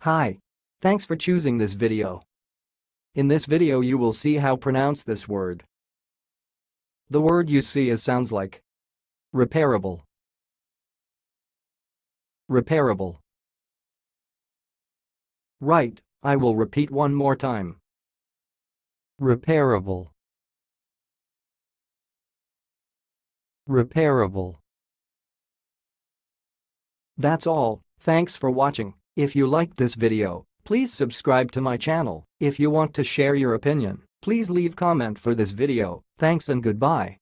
Hi. Thanks for choosing this video. In this video you will see how pronounce this word. The word you see sounds like repairable. Repairable. Right, I will repeat one more time. Repairable. Repairable. That's all. Thanks for watching. If you liked this video, please subscribe to my channel. If you want to share your opinion, please leave comment for this video. Thanks and goodbye.